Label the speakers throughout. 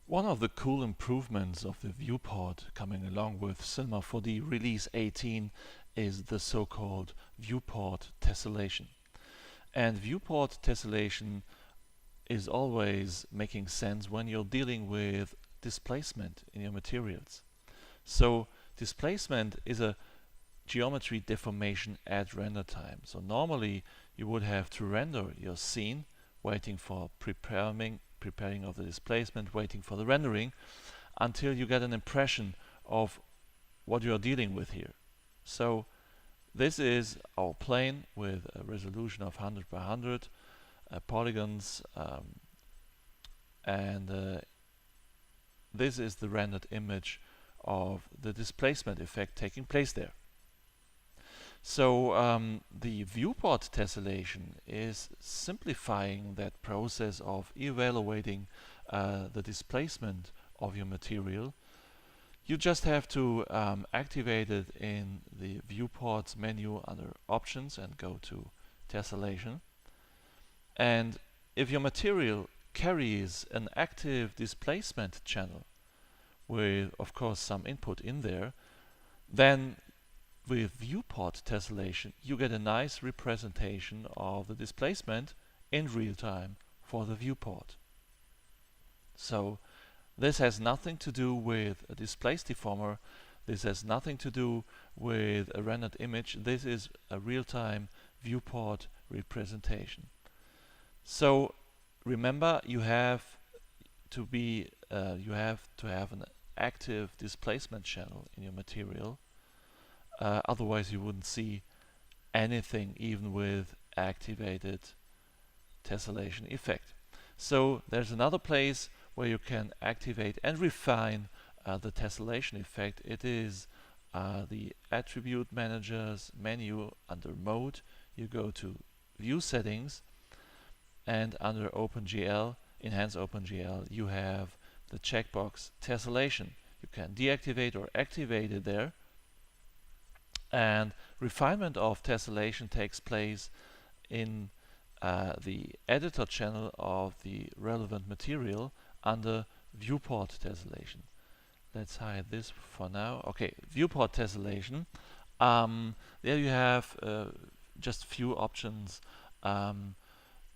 Speaker 1: One of the cool improvements of the viewport coming along with Cinema 4D Release 18 is the so-called viewport tessellation. And viewport tessellation is always making sense when you're dealing with displacement in your materials. So displacement is a geometry deformation at render time. So normally you would have to render your scene, waiting for preparing of the displacement, waiting for the rendering, until you get an impression of what you are dealing with here. So this is our plane with a resolution of 100 by 100 polygons, and this is the rendered image of the displacement effect taking place there. So the viewport tessellation is simplifying that process of evaluating the displacement of your material. You just have to activate it in the viewports menu under options and go to tessellation. And if your material carries an active displacement channel with, of course, some input in there, then with viewport tessellation you get a nice representation of the displacement in real time for the viewport. So this has nothing to do with a displace deformer, this has nothing to do with a rendered image, this is a real-time viewport representation. So remember, you have to have an active displacement channel in your material. Otherwise you wouldn't see anything even with activated tessellation effect. So there's another place where you can activate and refine the tessellation effect. It is the attribute managers menu. Under mode you go to view settings, and under OpenGL, enhance OpenGL, you have the checkbox tessellation. You can deactivate or activate it there. And refinement of tessellation takes place in the editor channel of the relevant material under viewport tessellation. Let's hide this for now. Okay, viewport tessellation. There you have just a few options.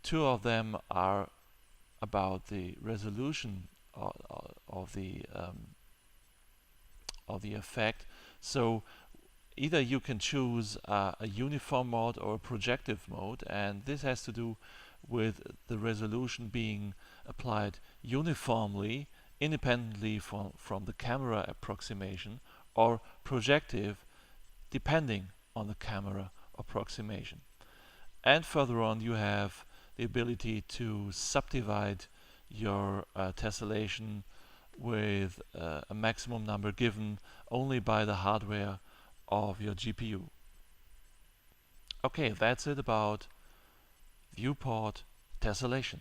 Speaker 1: Two of them are about the resolution of the effect. So either you can choose a uniform mode or a projective mode, and this has to do with the resolution being applied uniformly, independently from the camera approximation, or projective, depending on the camera approximation. And further on you have the ability to subdivide your tessellation with a maximum number given only by the hardware of your GPU. Okay, that's it about viewport tessellation.